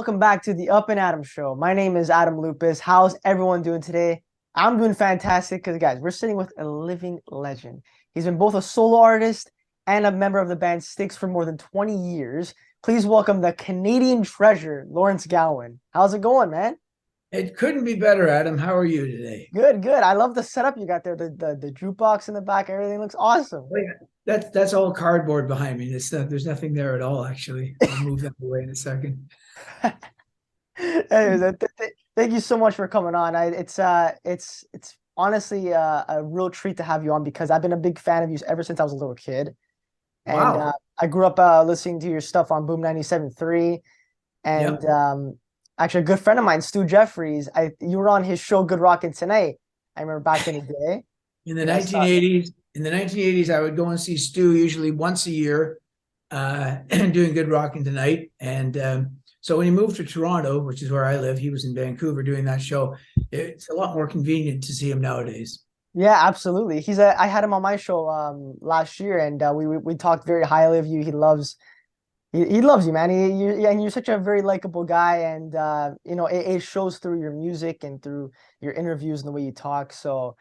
welcome back to the Up and Adam Show. My name is Adam Lupis. How's everyone doing today? I'm doing fantastic because, guys, we're sitting with a living legend. He's been both a solo artist and a member of the band Styx for more than 20 years. Please welcome the Canadian treasure, Lawrence Gowan. How's it going, man? It couldn't be better, Adam. How are you today? Good, good. I love the setup you got there. The jukebox in the back, everything looks awesome. Oh, yeah. That's all cardboard behind me. There's nothing there at all, actually. I'll move that away in a second. Anyways, thank you so much for coming on. It's honestly a real treat to have you on because I've been a big fan of you ever since I was a little kid, and Wow. I grew up listening to your stuff on Boom 97.3, and Yep. actually a good friend of mine, Stu Jeffries, you were on his show Good Rockin' Tonight. I remember back in the day, In the and I saw. 1980s, I would go and see Stu usually once a year, doing Good Rockin' Tonight. And so when he moved to Toronto, which is where I live, he was in Vancouver doing that show. It's a lot more convenient to see him nowadays. Yeah, absolutely. I had him on my show last year, and we talked very highly of you. He loves you, man. And you're such a very likable guy, and it shows through your music and through your interviews and the way you talk. So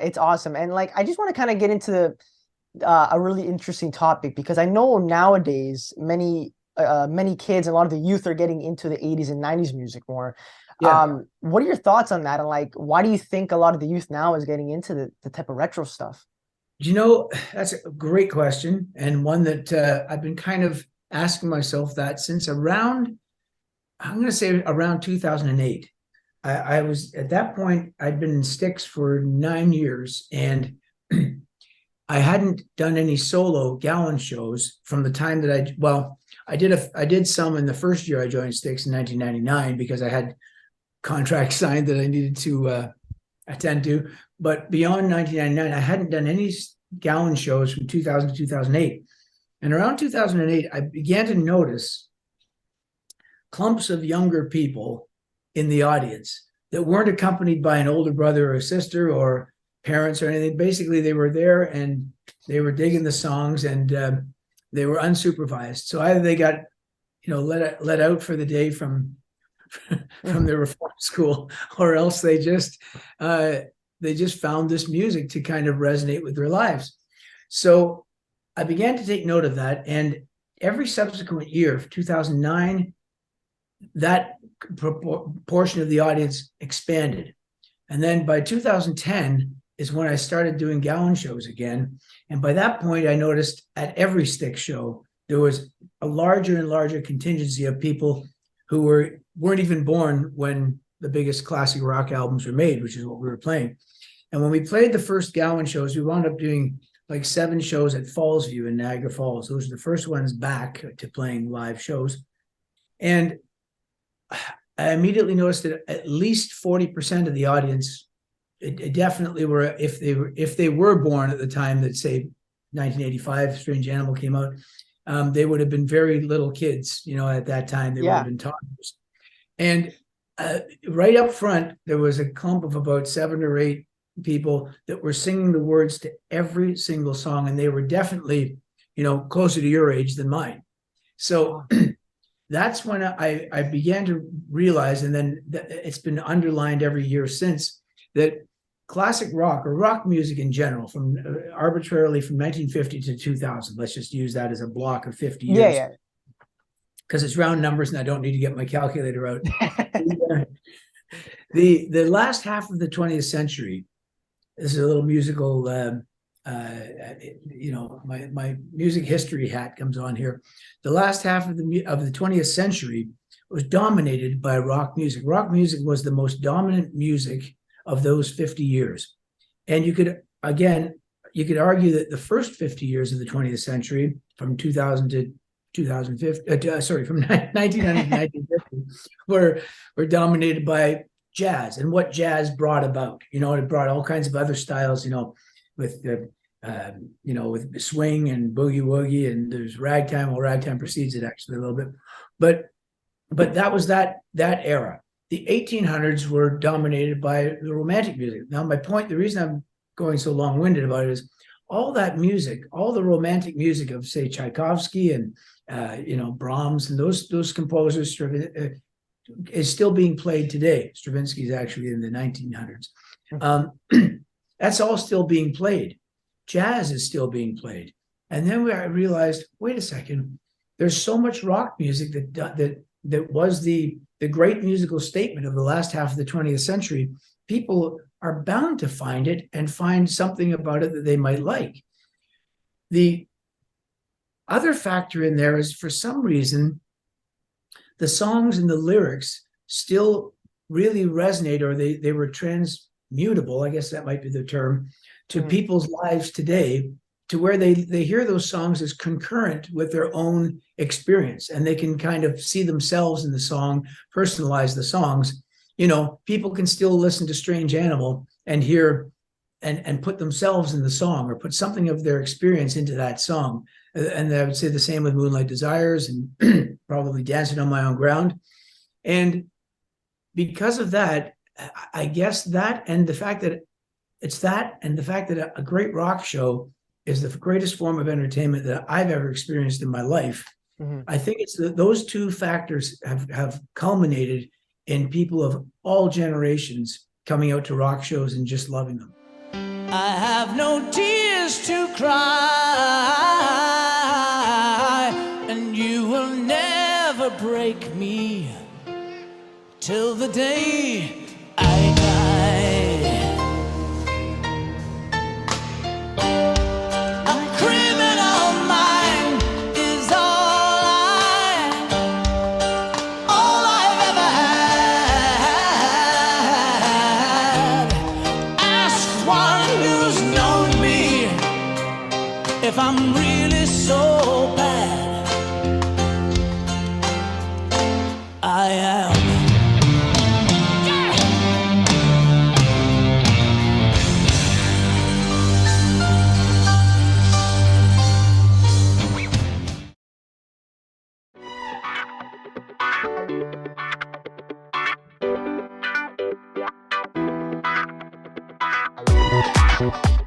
it's awesome. And like, I just want to kind of get into a really interesting topic because I know nowadays many kids and a lot of the youth are getting into the 80s and 90s music more. Yeah. What are your thoughts on that? And like, why do you think a lot of the youth now is getting into the type of retro stuff? That's a great question, and one that I've been kind of asking myself that since around, I'm going to say around 2008. I was at that point, I'd been in Styx for 9 years, and I hadn't done any solo Gowan shows from the time that I did some in the first year I joined Styx in 1999 because I had contracts signed that I needed to attend to. But beyond 1999, I hadn't done any Gowan shows from 2000 to 2008. And around 2008, I began to notice clumps of younger people in the audience that weren't accompanied by an older brother or sister or parents or anything. Basically, they were there and they were digging the songs, and they were unsupervised. So either they got, let out for the day from their reform school, or else they just found this music to kind of resonate with their lives. So I began to take note of that, and every subsequent year, 2009, that portion of the audience expanded. And then by 2010 is when I started doing Gowan shows again. And by that point, I noticed at every Styx show, there was a larger and larger contingency of people who weren't even born when the biggest classic rock albums were made, which is what we were playing. And when we played the first Gowan shows, we wound up doing like 7 shows at Fallsview in Niagara Falls. Those are the first ones back to playing live shows. And I immediately noticed that at least 40% of the audience, it definitely were, if they were born at the time that, say, 1985, Strange Animal came out, they would have been very little kids, at that time. They would have been toddlers. And right up front, there was a clump of about 7 or 8 people that were singing the words to every single song, and they were definitely, closer to your age than mine. So that's when I began to realize, and then it's been underlined every year since, that classic rock or rock music in general, from arbitrarily from 1950 to 2000, let's just use that as a block of 50 years. Yeah, because it's round numbers and I don't need to get my calculator out. The last half of the 20th century, this is a little musical, my music history hat comes on here. The last half of the 20th century was dominated by rock music. Rock music was the most dominant music of those 50 years. And you could argue that the first 50 years of the 20th century, from 2000 to 2050, from 1900 to 1950, were dominated by jazz and what jazz brought about. It brought all kinds of other styles, with with swing and boogie woogie, and there's ragtime. Well, ragtime precedes it actually a little bit, but that was that era. The 1800s were dominated by the romantic music. Now, my point, the reason I'm going so long-winded about it is all that music, all the romantic music of, say, Tchaikovsky and Brahms and those composers, is still being played today. Stravinsky is actually in the 1900s. That's all still being played. Jazz is still being played. And then I realized, wait a second, there's so much rock music that was the great musical statement of the last half of the 20th century. People are bound to find it and find something about it that they might like. The other factor in there is, for some reason, the songs and the lyrics still really resonate, or they were transmutable, I guess that might be the term, to people's lives today, to where they hear those songs as concurrent with their own experience, and they can kind of see themselves in the song, personalize the songs. You know, people can still listen to Strange Animal and hear and put themselves in the song, or put something of their experience into that song. And I would say the same with Moonlight Desires and probably Dancing on My Own Ground. And because of that, I guess that, and the fact that it's that, and the fact that a great rock show is the greatest form of entertainment that I've ever experienced in my life. I think it's those two factors have culminated in people of all generations coming out to rock shows and just loving them. I have no tears to cry, and you will never break me till the day I die. A criminal mind is all I've ever had. Ask one who's known me if I'm really so bad. I am. Thank you.